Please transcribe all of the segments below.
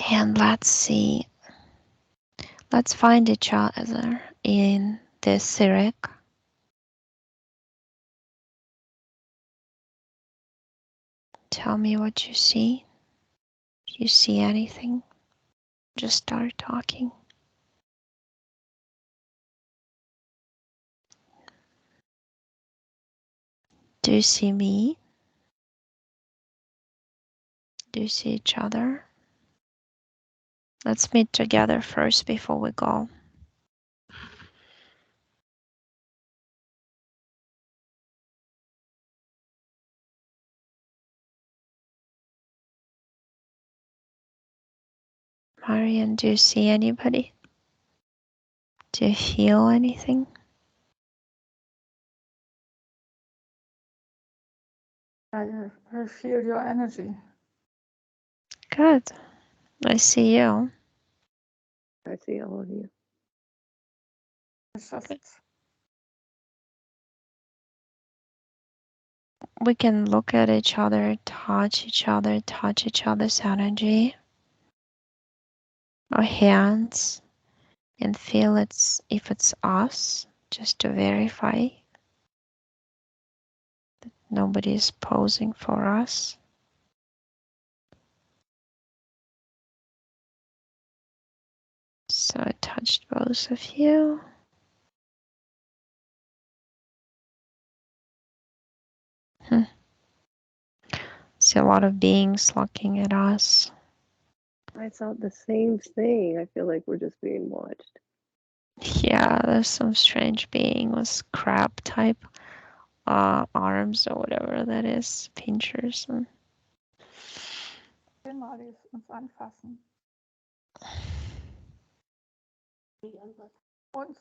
And let's see. Let's find each other in this etheric. Tell me what you see. Do you see anything? Just start talking. Do you see me? Do you see each other? Let's meet together first before we go. Marian, do you see anybody? Do you feel anything? I feel your energy. Good. I see you. I see all of you. It's just We can look at each other, touch each other's energy, our hands, and feel if it's us, just to verify that nobody is posing for us. So I touched both of you. See a lot of beings looking at us. I thought the same thing. I feel like we're just being watched. Yeah, there's some strange being with crab type arms or whatever that is, pinchers. And Malis uns anfassen. Uns.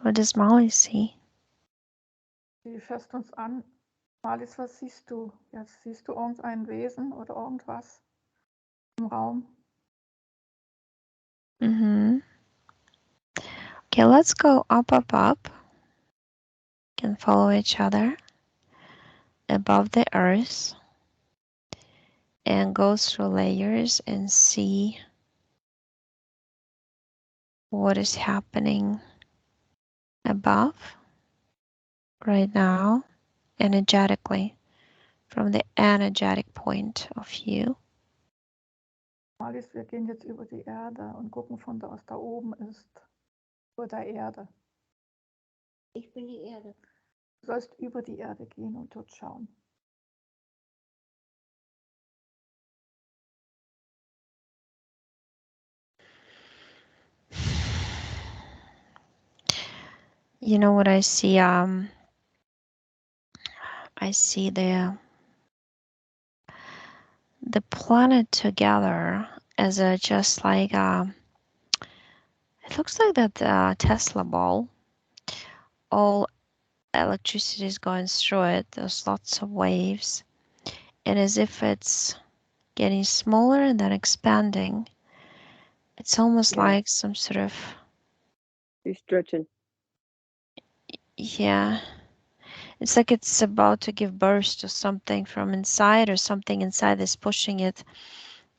what does Molly see? Die fasst uns an. Malis, was siehst du? Jetzt siehst du irgendein Wesen oder irgendwas im Raum? Okay, let's go up. Can follow each other above the earth and go through layers and see what is happening above right now energetically from the energetic point of view. Malis, wir gehen jetzt über die Erde und gucken von da, was da oben ist. Über der Erde. Ich bin die Erde. Du sollst über die Erde gehen und dort schauen. You know what I see? I see the planet together as a just like it looks like that Tesla ball. All electricity is going through it. There's lots of waves, and as if it's getting smaller and then expanding. It's almost like some sort of You're stretching. yeah. It's like it's about to give birth to something from inside, or something inside is pushing it.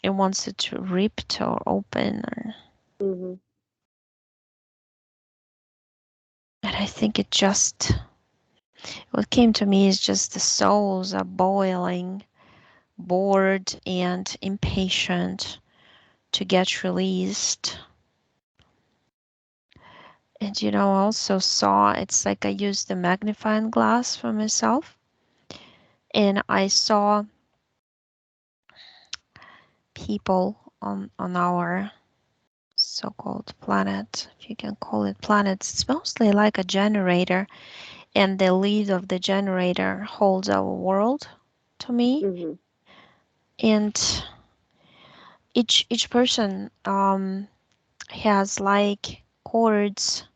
It wants it to rip or open. Mm-hmm. And I think what came to me is just the souls are boiling, bored and impatient to get released. And also saw, it's like I used the magnifying glass for myself, and I saw people on our so-called planet, if you can call it planet. It's mostly like a generator, and the lead of the generator holds our world to me. Mm-hmm. And each person has like cords,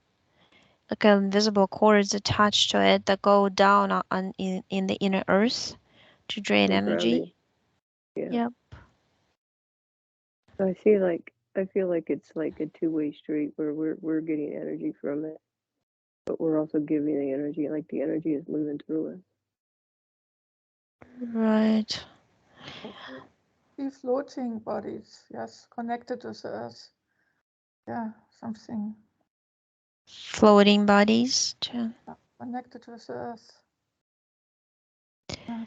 like invisible cords attached to it that go down in the inner earth to drain For energy. grounding. Yeah. Yep. I feel like it's like a two-way street where we're getting energy from it, but we're also giving the energy. Like the energy is moving through us. Right. free floating bodies, yes, connected with the earth. Yeah, something Floating bodies too. connected with the earth. Yeah.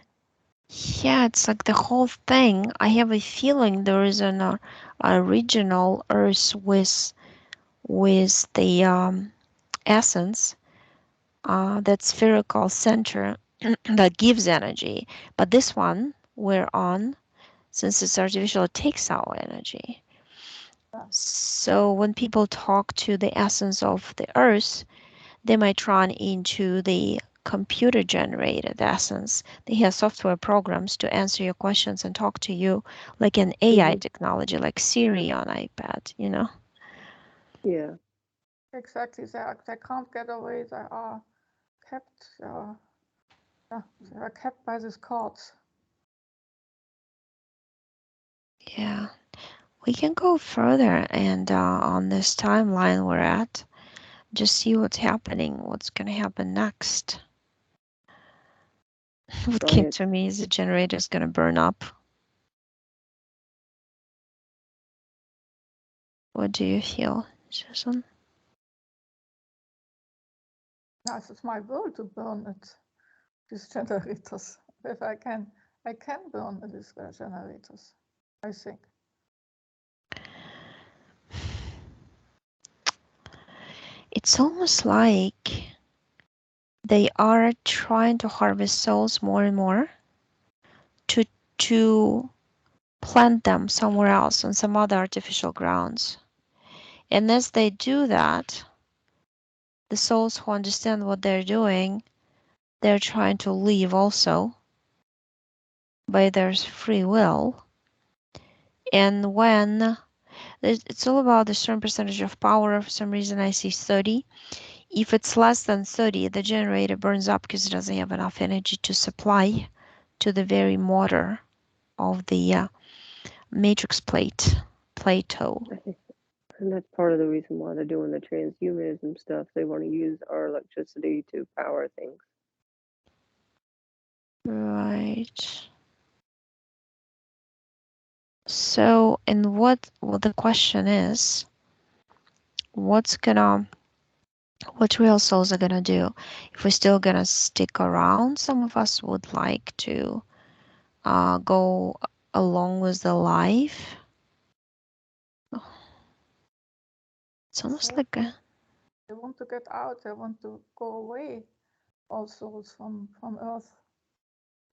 Yeah, it's like the whole thing. I have a feeling there is an original Earth with the essence, that spherical center that gives energy. But this one we're on, since it's artificial, it takes our energy. Yeah. So when people talk to the essence of the Earth, they might run into the computer generated essence. They have software programs to answer your questions and talk to you like an AI technology, like Siri on iPad, you know? Yeah. Exactly. They can't get away. They are kept. Yeah, they are kept by these cords. Yeah. We can go further and on this timeline we're at, just see what's happening, what's going to happen next. What Try came it. to me is the generator is going to burn up. What do you feel, Susan? Yes, it's my will to burn it, these generators. If I can burn these generators, I think. It's almost like they are trying to harvest souls more and more to to plant them somewhere else on some other artificial grounds. And as they do that, the souls who understand what they're doing, they're trying to leave also by their free will. And when it's all about a certain percentage of power, for some reason I see 30. If it's less than 30, the generator burns up because it doesn't have enough energy to supply to the very motor of the matrix Plato. I think, and that's part of the reason why they're doing the transhumanism stuff. They want to use our electricity to power things. Right. So, and what the question is, what real souls are gonna do? If we're still gonna stick around, some of us would like to go along with the life. It's almost like a, They want to get out. They want to go away. All souls from Earth,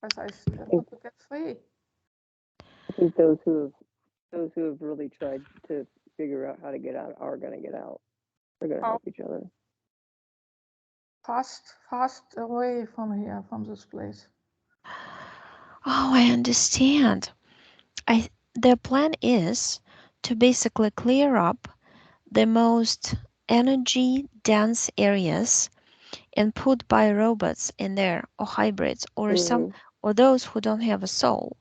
as I see. They want to get free. I think those who have really tried to figure out how to get out are going to get out. They're going to help each other. Fast away from here, from this place. oh, I understand. Their plan is to basically clear up the most energy dense areas and put biorobots in there, or hybrids, or or those who don't have a soul.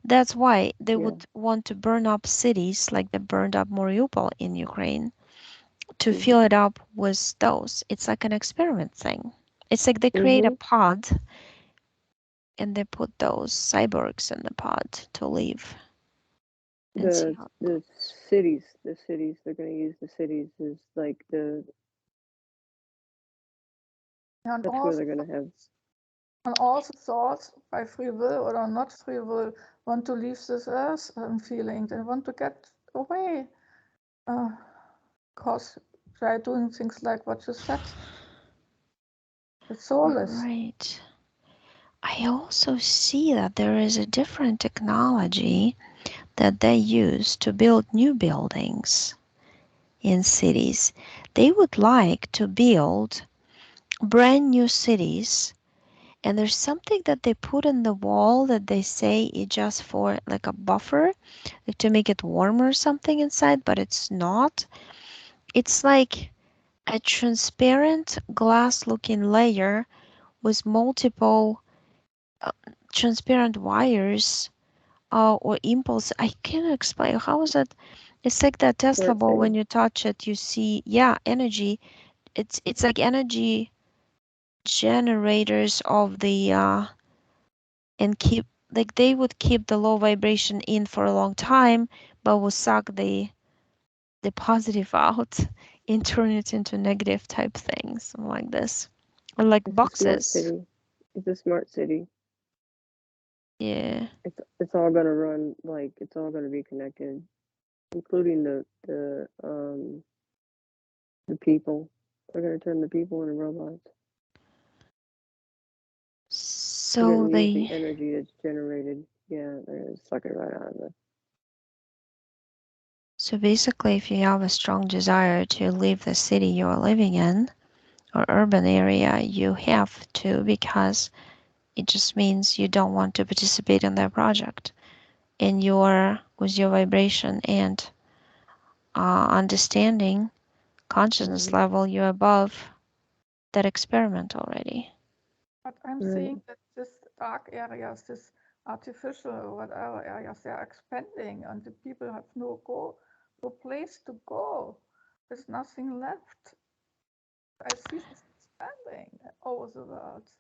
That's why they would want to burn up cities like they burned up Mariupol in Ukraine, to fill it up with those. It's like an experiment thing. It's like they create a pod and they put those cyborgs in the pod to live and see how it The goes. cities they're going to use the cities is like And that's where they're going to have. and all the thoughts, by free will or not free will, want to leave this earth feeling. They want to get away. Because they're doing things like what you said. It's soulless. Right. I also see that there is a different technology that they use to build new buildings in cities. They would like to build brand new cities, and there's something that they put in the wall that they say is just for like a buffer, like to make it warmer or something inside, but it's not. It's like a transparent glass looking layer with multiple transparent wires or impulse. I can't explain. How is it? It's like that Tesla ball. When you touch it, you see, yeah, energy. It's like energy generators of the and keep like they would keep the low vibration in for a long time, but will suck the positive out and turn it into negative type things like this. Or like It's a smart boxes. city. It's a smart city. Yeah. It's all gonna run like it's all gonna be connected, including the people. They're gonna turn the people into robots. They're So gonna use they the energy that's generated. Yeah, they're gonna suck it right out of it. so basically if you have a strong desire to leave the city you're living in or urban area, you have to, because it just means you don't want to participate in their project. And your with your vibration and understanding consciousness Mm-hmm. level, you're above that experiment already. But I'm Right. seeing that this dark areas, this artificial or whatever areas, they are expanding, and the people have no place to go. There's nothing left. I see this expanding over the world.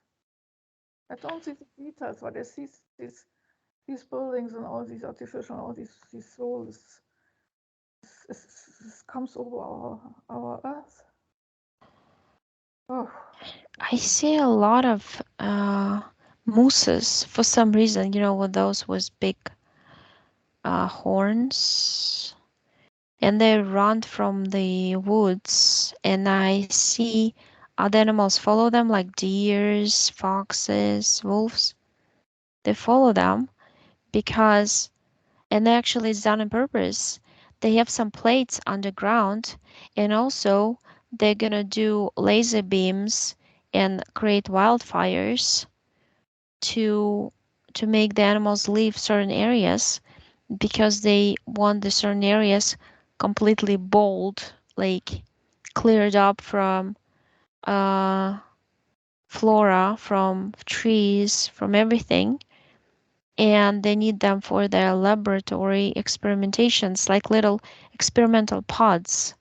I don't see the details, but I see these buildings and all these artificial, all these souls. This comes over our earth. Oh, I see a lot of mooses for some reason, with those with big horns, and they run from the woods, and I see other animals follow them, like deers, foxes, wolves. They follow them because, and actually it's done on purpose. They have some plates underground, and also they're gonna do laser beams and create wildfires to to make the animals leave certain areas, because they want the certain areas completely bold, like cleared up from uh, flora, from trees, from everything. And they need them for their laboratory experimentations, like little experimental pods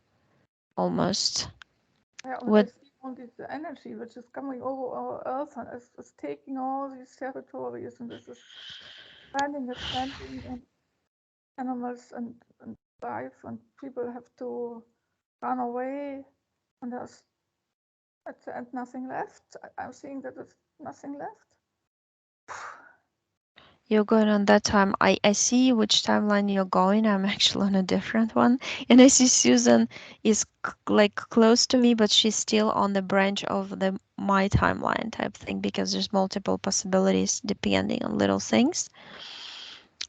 almost. yeah, and I With see only the energy which is coming over our earth and is taking all these territories, and this is expanding, and animals and life and people have to run away, and there's at the end nothing left. I'm seeing that there's nothing left. you're going on that time, I see which timeline you're going. I'm actually on a different one, and I see Susan is like close to me, but she's still on the branch of the my timeline type thing, because there's multiple possibilities depending on little things.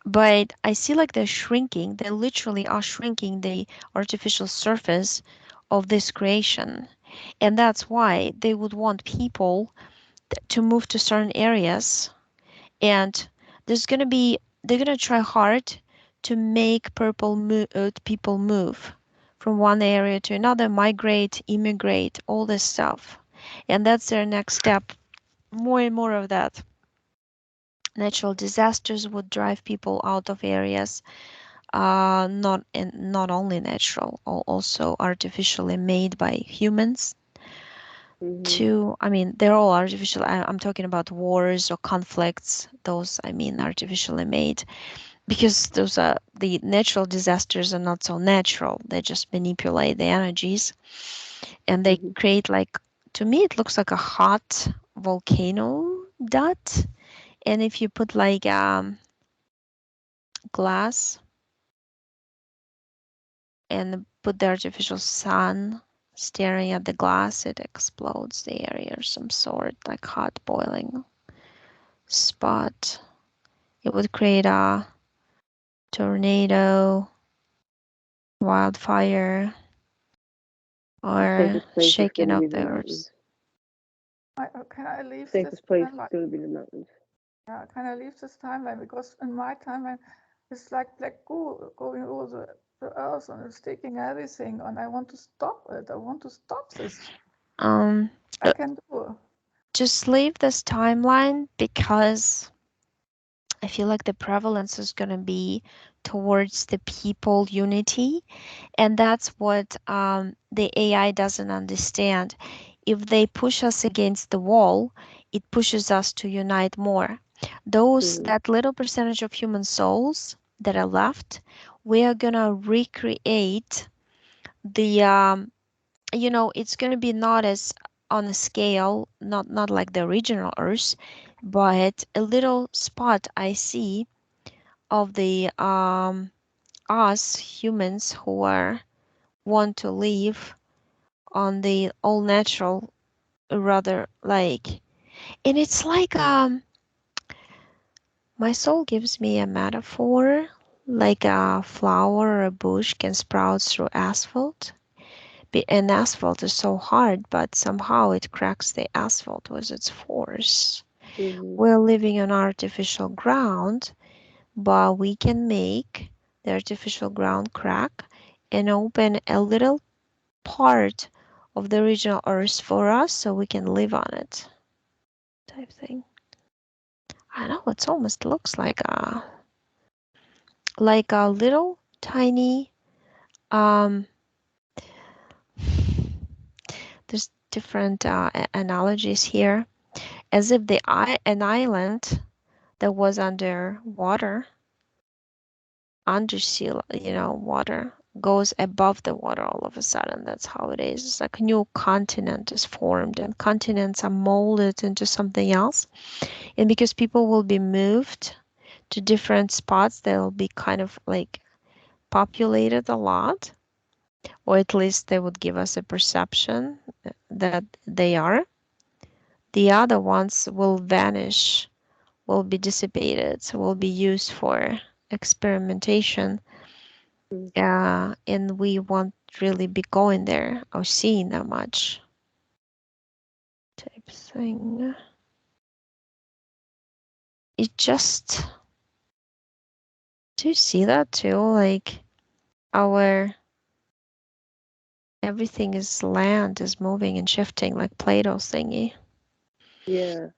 But I see like they're shrinking. They literally are shrinking the artificial surface of this creation. And that's why they would want people to move to certain areas. And they're going to try hard to make people move from one area to another, migrate, immigrate, all this stuff. And that's their next step. More and more of that. Natural disasters would drive people out of areas, not only natural, also artificially made by humans. Mm-hmm. To I mean, they're all artificial. I'm talking about wars or conflicts. Those, I mean, artificially made, because those are the natural disasters are not so natural. They just manipulate the energies, and they Mm-hmm. create, like, to me it looks like a hot volcano dot. And if you put like glass and put the artificial sun staring at the glass, it explodes the area of some sort, like hot boiling spot. It would create a tornado, wildfire, The or safest place is shaking going to of be the the earth. mountains. Can I leave The this safest place is timeline? going to be the mountains. Yeah, can I leave this timeline? Because in my timeline, it's like black goo going over the earth, and it's taking everything, and I want to stop it. I want to stop this. Um, I can do. just leave this timeline, because I feel like the prevalence is going to be towards the people unity, and that's what the AI doesn't understand. If they push us against the wall, it pushes us to unite more. that little percentage of human souls that are left, we are gonna recreate the it's gonna be not as on a scale, not like the original Earth, but a little spot I see of the us humans who are want to live on the all natural rather like, and it's like my soul gives me a metaphor like a flower or a bush can sprout through asphalt. And asphalt is so hard, but somehow it cracks the asphalt with its force. We're living on artificial ground, but we can make the artificial ground crack and open a little part of the original earth for us so we can live on it. Type thing. I know it almost looks like a little tiny there's different analogies here, as if an island that was under water, under sea, water goes above the water all of a sudden. That's how it is. It's like a new continent is formed, and continents are molded into something else. And because people will be moved to different spots, they'll be kind of like populated a lot, or at least they would give us a perception that they are. The other ones will vanish, will be dissipated, will be used for experimentation, and we won't really be going there or seeing that much type thing. It just, do you see that too? Like our everything is land is moving and shifting like Plato's thingy. Yeah.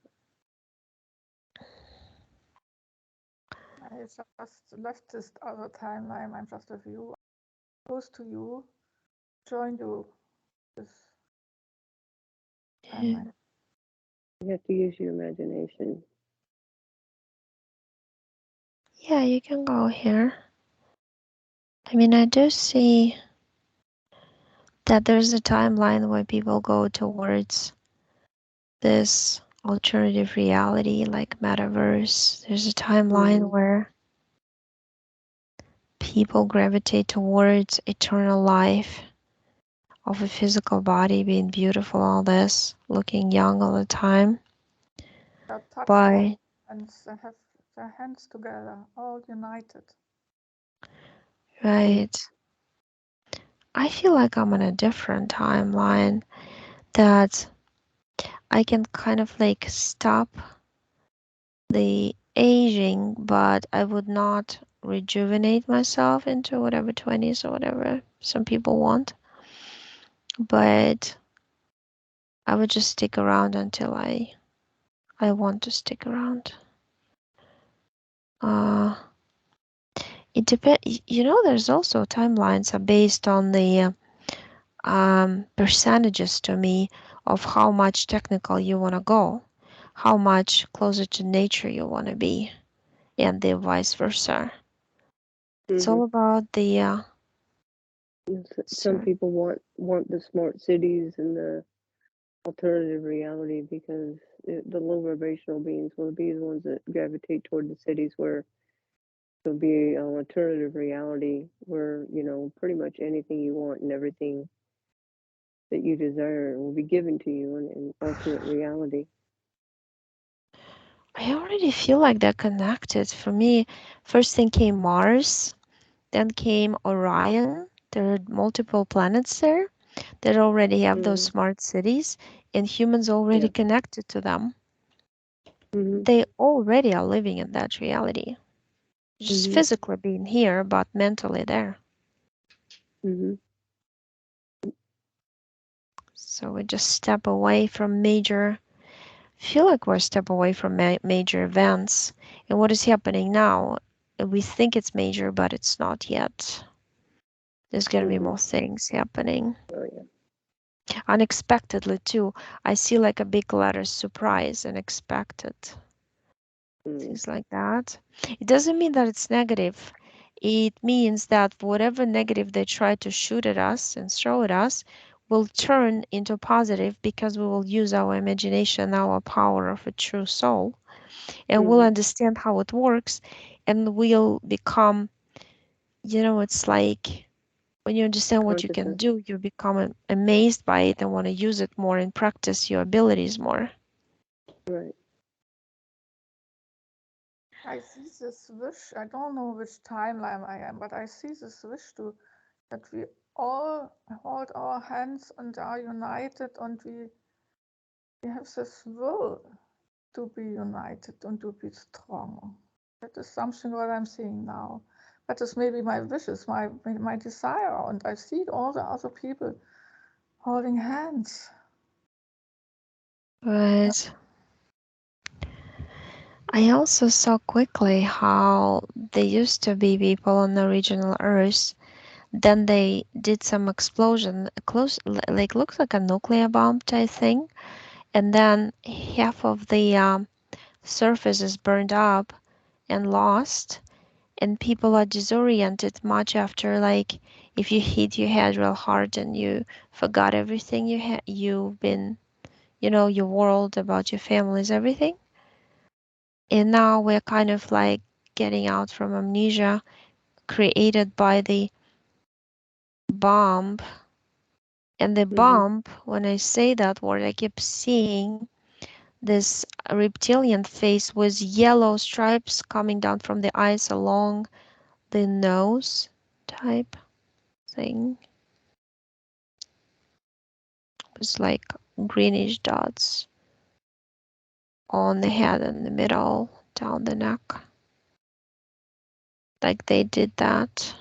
I just left this other timeline. I'm just with you. Close to you. Join you. This timeline. You have to use your imagination. Yeah, you can go here. I mean, I do see that there's a timeline where people go towards this alternative reality like metaverse. There's a timeline where people gravitate towards eternal life of a physical body being beautiful, all this, looking young all the time. They touch By and they have their hands together, all united. right. I feel like I'm on a different timeline that I can kind of like stop the aging, but I would not rejuvenate myself into whatever 20s or whatever some people want. But I would just stick around until I want to stick around. It depends. There's also timelines are based on the percentages to me of how much technical you want to go, how much closer to nature you want to be, and the vice versa. It's all about the Some people want the smart cities and the alternative reality because the low vibrational beings will be the ones that gravitate toward the cities where there'll be an alternative reality where pretty much anything you want and everything that you desire will be given to you in alternate reality. I already feel like they're connected. For me, first thing came Mars, then came Orion. There are multiple planets there that already have those smart cities, and humans already connected to them. They already are living in that reality. Just physically being here, but mentally there. So we just step away from feel like we're a step away from major events. And what is happening now? We think it's major, but it's not yet. There's going to be more things happening. Oh, yeah. Unexpectedly, too. I see like a big letter surprise, unexpected. things like that. It doesn't mean that it's negative. It means that whatever negative they try to shoot at us and throw at us will turn into positive because we will use our imagination, our power of a true soul, and we'll understand how it works, and we'll become, it's like when you understand what you can Consciousness. do, you become amazed by it and want to use it more and practice your abilities more. Right. I see this wish, I don't know which timeline I am, but I see this wish to that we all hold our hands and are united, and we have this will to be united and to be strong. That is something what I'm seeing now. That is maybe my wishes, my desire, and I see all the other people holding hands. But I also saw quickly how there used to be people on the original Earth. Then they did some explosion, close, like looks like a nuclear bomb type thing, and then half of the surface is burned up and lost, and people are disoriented much after, like if you hit your head real hard and you forgot everything you've been, your world, about your families, everything. And now we're kind of like getting out from amnesia created by the bomb. And the bomb, when I say that word, I keep seeing this reptilian face with yellow stripes coming down from the eyes along the nose type thing. It's like greenish dots on the head and the middle, down the neck. Like they did that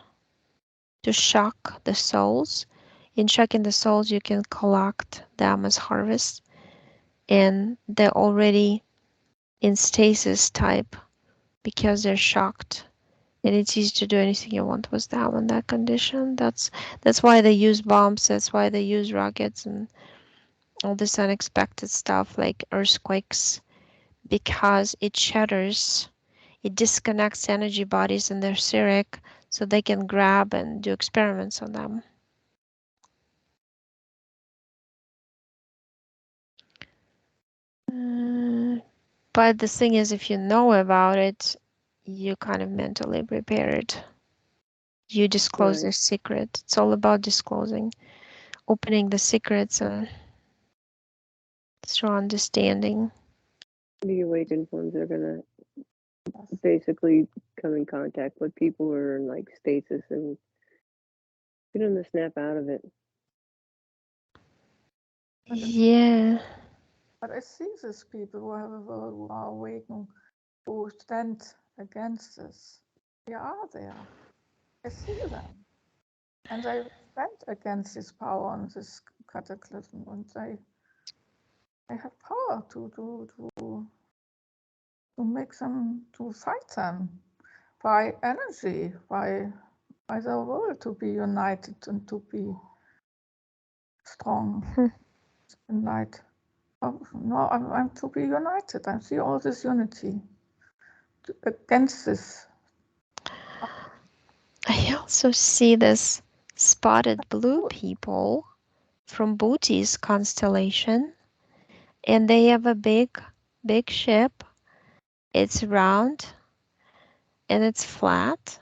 to shock the souls. In shocking the souls, you can collect them as harvest, and they're already in stasis type because they're shocked. And it's easy to do anything you want with them in that condition. That's why they use bombs. That's why they use rockets and all this unexpected stuff like earthquakes, because it shatters, it disconnects energy bodies in their etheric so they can grab and do experiments on them. But the thing is, if you know about it, you kind of mentally prepare it. You disclose the secret. It's all about disclosing, opening the secrets and through understanding. The awakened ones are gonna basically come in contact with people who are in like stasis and get them to snap out of it. Yeah. But I see these people who have a will, who are awakened, who stand against this. They are there. I see them. And they stand against this power and this cataclysm. And they have power to make them, to fight them by energy, by the will to be united and to be strong in light. Oh, no, I'm to be united. I see all this unity against this. I also see this spotted blue people from Booty's constellation, and they have a big, big ship. It's round and it's flat,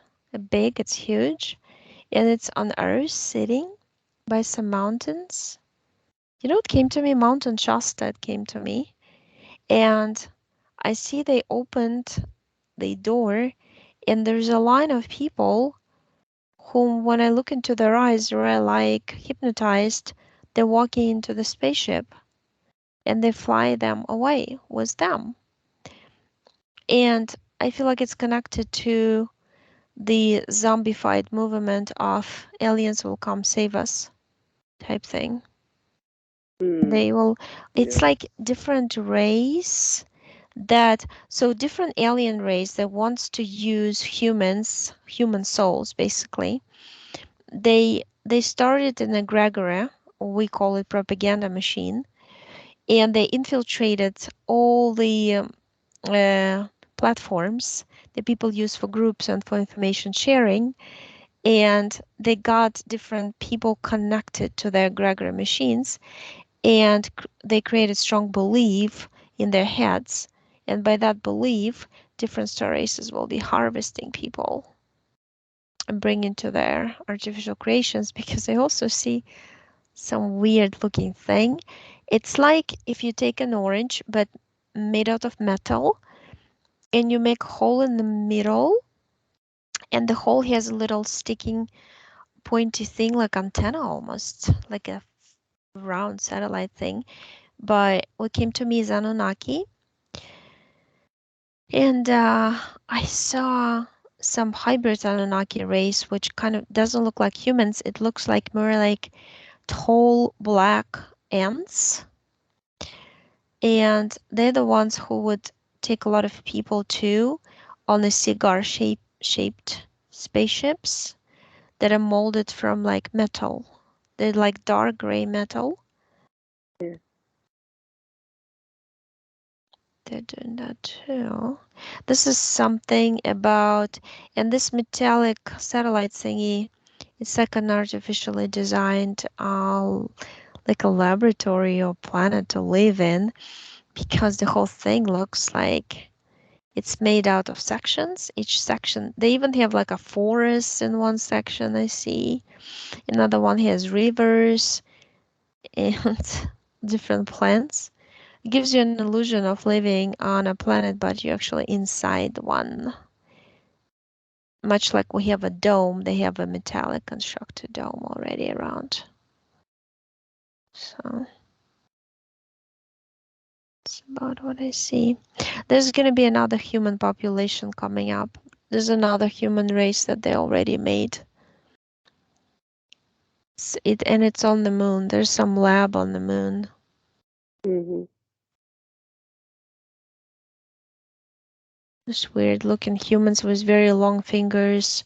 big, it's huge, and it's on Earth sitting by some mountains. You know, it came to me, Mountain Shasta, it came to me. And I see they opened the door, and there's a line of people whom, when I look into their eyes, they're like hypnotized. They're walking into the spaceship, and they fly them away with them. And I feel like it's connected to the zombified movement of aliens will come save us type thing. They will, it's like different race that, so different alien race that wants to use humans, human souls basically. They started an egregore, we call it propaganda machine, and they infiltrated all the platforms that people use for groups and for information sharing. And they got different people connected to their egregor machines, and they created strong belief in their heads. And by that belief, different star races will be harvesting people and bring into their artificial creations, because I also see some weird looking thing. It's like if you take an orange but made out of metal, and you make a hole in the middle, and the hole has a little sticking pointy thing like antenna, almost like a round satellite thing. But what came to me is Anunnaki, and I saw some hybrid Anunnaki race which kind of doesn't look like humans. It looks like more like tall black ants, and they're the ones who would take a lot of people too on the cigar shaped spaceships that are molded from like metal. They're like dark gray metal. Yeah. They're doing that too. This is something about, and this metallic satellite thingy, it's like an artificially designed, like a laboratory or planet to live in, because the whole thing looks like it's made out of sections. Each section, they even have like a forest in one section, I see. Another one has rivers and different plants. It gives you an illusion of living on a planet, but you're actually inside one. Much like we have a dome, they have a metallic constructed dome already around. So that's about what I see. There's going to be another human population coming up. There's another human race that they already made. And it's on the moon. There's some lab on the moon. Mhm. This weird looking humans with very long fingers,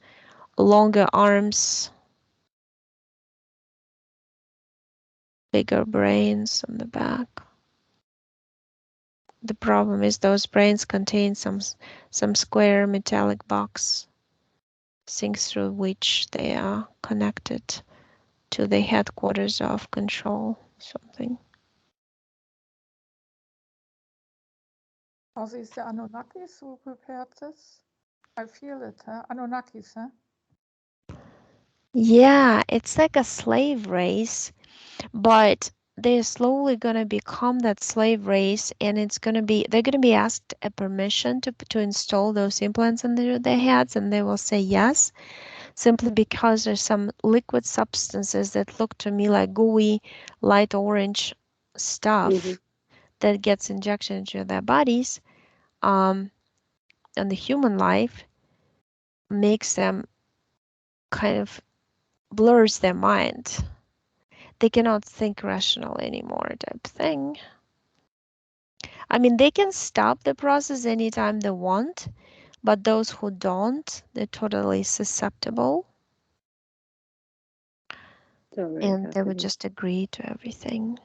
longer arms, bigger brains on the back. The problem is those brains contain some square metallic box, things through which they are connected to the headquarters of control, something. Are these the Anunnakis who prepared this? I feel it, huh? Anunnakis, huh? Yeah, it's like a slave race, but they're slowly gonna become that slave race, and they're gonna be asked a permission to install those implants in their heads, and they will say yes, simply because there's some liquid substances that look to me like gooey, light orange stuff Mhm. that gets injected into their bodies, um, and the human life makes them kind of blurs their mind. They cannot think rational anymore, type thing. I mean, they can stop the process anytime they want, but those who don't, they're totally susceptible, It's already and they would happening. just agree to everything.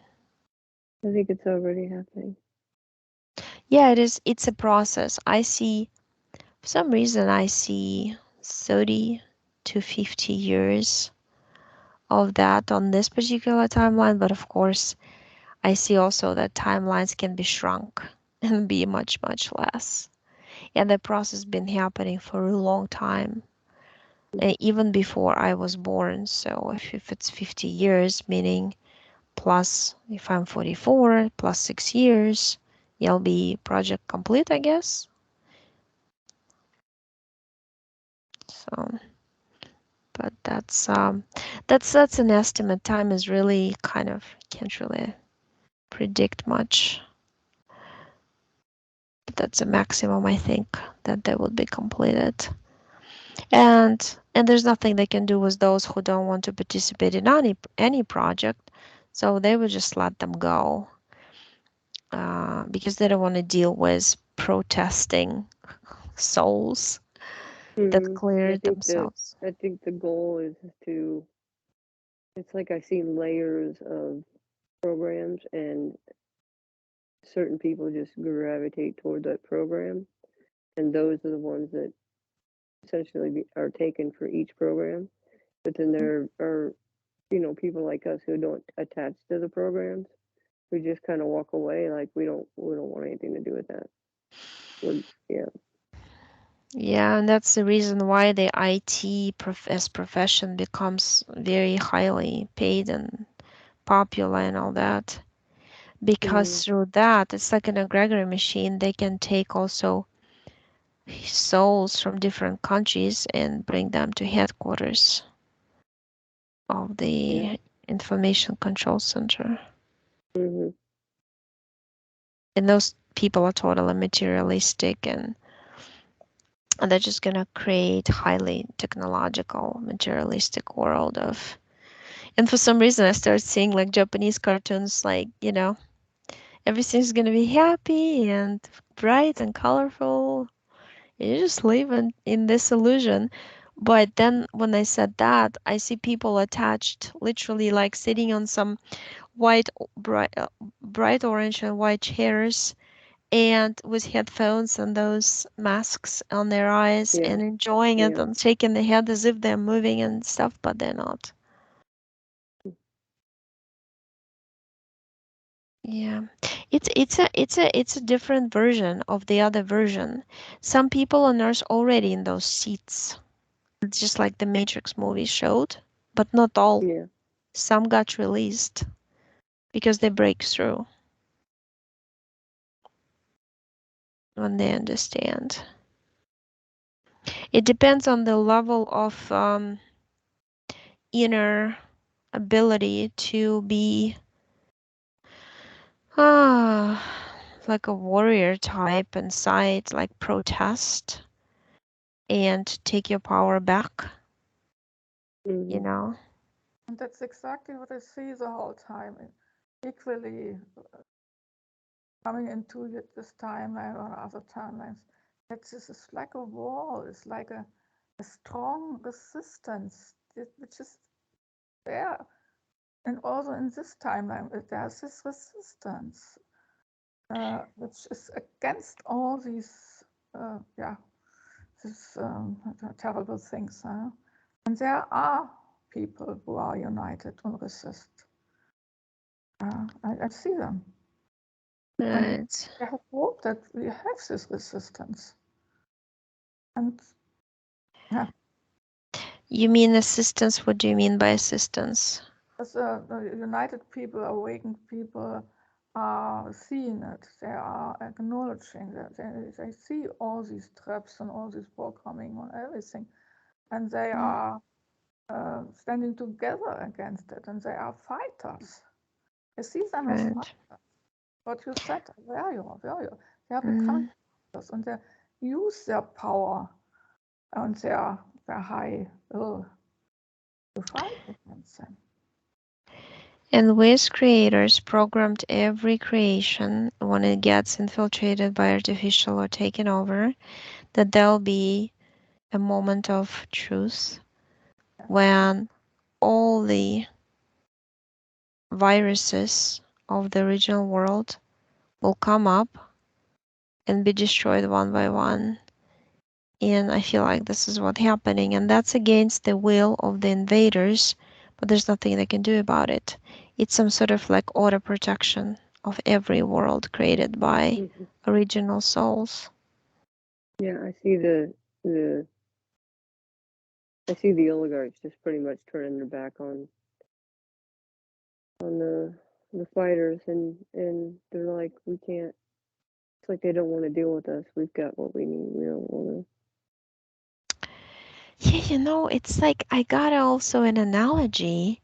I think it's already happening. Yeah, it is. It's a process. For some reason, I see 30 to 50 years of that on this particular timeline, but of course, I see also that timelines can be shrunk and be much, much less. And the process has been happening for a long time, and even before I was born. So if it's 50 years, meaning plus, if I'm 44, plus 6 years, it'll be project complete, I guess. So, but that's an estimate. Time is really kind of can't really predict much. But that's a maximum, I think, that they would be completed. And there's nothing they can do with those who don't want to participate in any project, so they would just let them go, because they don't want to deal with protesting souls that Mhm. cleared themselves. I think the goal is to. It's like I see layers of programs, and certain people just gravitate toward that program. and those are the ones that essentially are taken for each program. But then there are, people like us who don't attach to the programs, who just kind of walk away like we don't want anything to do with that. We're, yeah, Yeah, and that's the reason why the IT as profession becomes very highly paid and popular and all that. mm-hmm, Because through that, it's like an egregore machine. They can take also souls from different countries and bring them to headquarters of yeah, the information control center. mm-hmm, And those people are totally materialistic, and they're just gonna create highly technological materialistic world of. And for some reason I started seeing like Japanese cartoons, like, everything's gonna be happy and bright and colorful. You just live in this illusion. But then when I said that, I see people attached, literally like sitting on some white, bright orange and white chairs, and with headphones and those masks on their eyes, yeah, and enjoying it yeah, and shaking their head as if they're moving and stuff, but they're not. Yeah. It's a different version of the other version. Some people on Earth already in those seats, just like the Matrix movie showed, but not all. yeah. Some got released because they break through when they understand. It depends on the level of inner ability to be ah like a warrior type inside, like protest and take your power back, you Mm-hmm. know. And that's exactly what I see the whole time, equally coming into this timeline or other timelines. That this is like a wall, it's like a strong resistance, which is there. And also in this timeline, there's this resistance, which is against all these, these terrible things. And there are people who are united and resist. I see them. And Right. I have hope that we have this resistance. And yeah, You mean assistance? What do you mean by assistance? as the united people, awakened people are seeing it, they are acknowledging that they see all these traps and all this programming and everything, and they are standing together against it, and they are fighters. I see them as Right. fighters. What you said, where you are, they are becoming Mm. fighters, and they use their power and their high will to fight against them. And we as creators programmed every creation when it gets infiltrated by artificial or taken over, that there'll be a moment of truth Yeah. when all the viruses of the original world will come up and be destroyed one by one. And I feel like this is what's happening, and that's against the will of the invaders, but there's nothing they can do about it. It's some sort of like auto protection of every world created by Mm-hmm. original souls. Yeah, the I see the oligarchs just pretty much turning their back on the fighters, and they're like, we can't. It's like they don't want to deal with us. We've got what we need. We don't want Yeah, it's like I got also an analogy.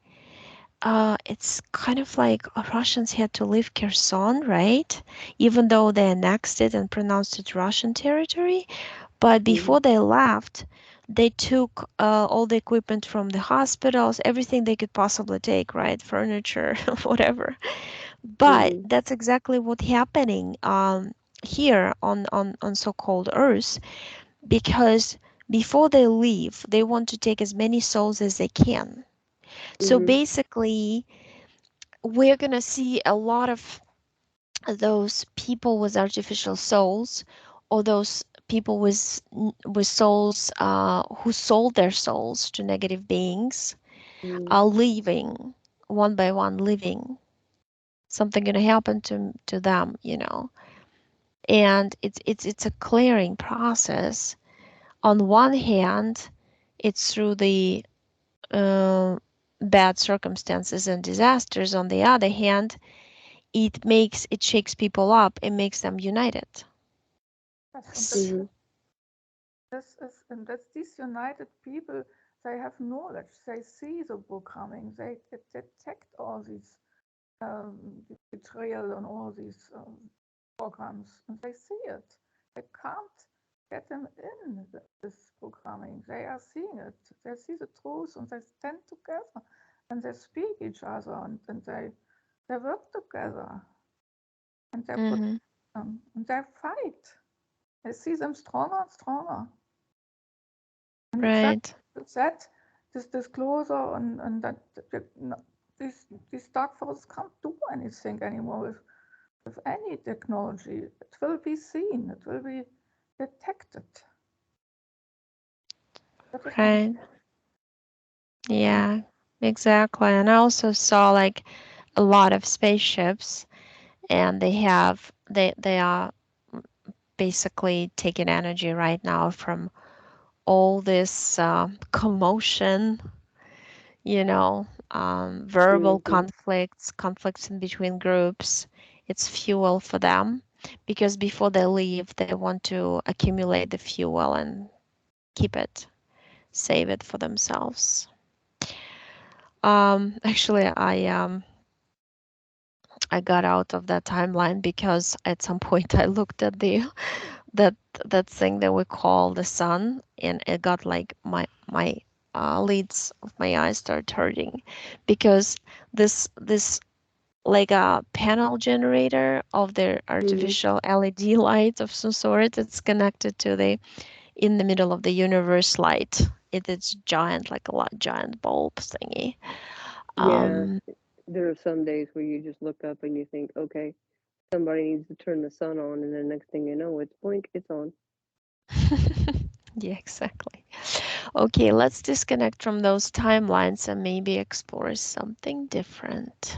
It's kind of like Russians had to leave Kherson, right? Even though they annexed it and pronounced it Russian territory. But to. Mm-hmm. before they left, they took all the equipment from the hospitals, everything they could possibly take, right? Furniture, whatever. But Mm-hmm. that's exactly what's happening here on so-called Earth, because before they leave, they want to take as many souls as they can. So Mm-hmm. basically, we're gonna see a lot of those people with artificial souls, or those people with souls who sold their souls to negative beings Mm, are leaving one by one, leaving. Something gonna happen to them, you know. And it's a clearing process. On one hand, it's through the bad circumstances and disasters. On the other hand, it shakes people up. It makes them united. Yes, and S- mm-hmm. and that's these united people. They have knowledge. They see the programming. They detect all these betrayal and all these programs, and they see it. They can't get them in this programming. They are seeing it. They see the truth, and they stand together, and they speak each other, and they work together, and they put mhm. and they fight. I see them stronger and stronger. And Right. it's that this disclosure and that these dark forces can't do anything anymore with any technology. It will be seen, it will be detected. That is my Right. okay. Yeah, exactly. And I also saw like a lot of spaceships, and they are basically taking energy right now from all this commotion, you know, verbal Mm-hmm. conflicts in between groups. It's fuel for them because before they leave, they want to accumulate the fuel and keep it, save it for themselves. Actually, I got out of that timeline because at some point I looked at the that that thing that we call the sun, and it got like my lids of my eyes started hurting because this like a panel generator of the Mm-hmm. artificial LED light of some sort. It's connected to the in the middle of the universe light. It's giant, like a lot giant bulb thingy. Yeah, Um, there are some days where you just look up and you think, okay, somebody needs to turn the sun on, and the next thing you know, it's blink, it's on. yeah, exactly. Okay, let's disconnect from those timelines and maybe explore something different.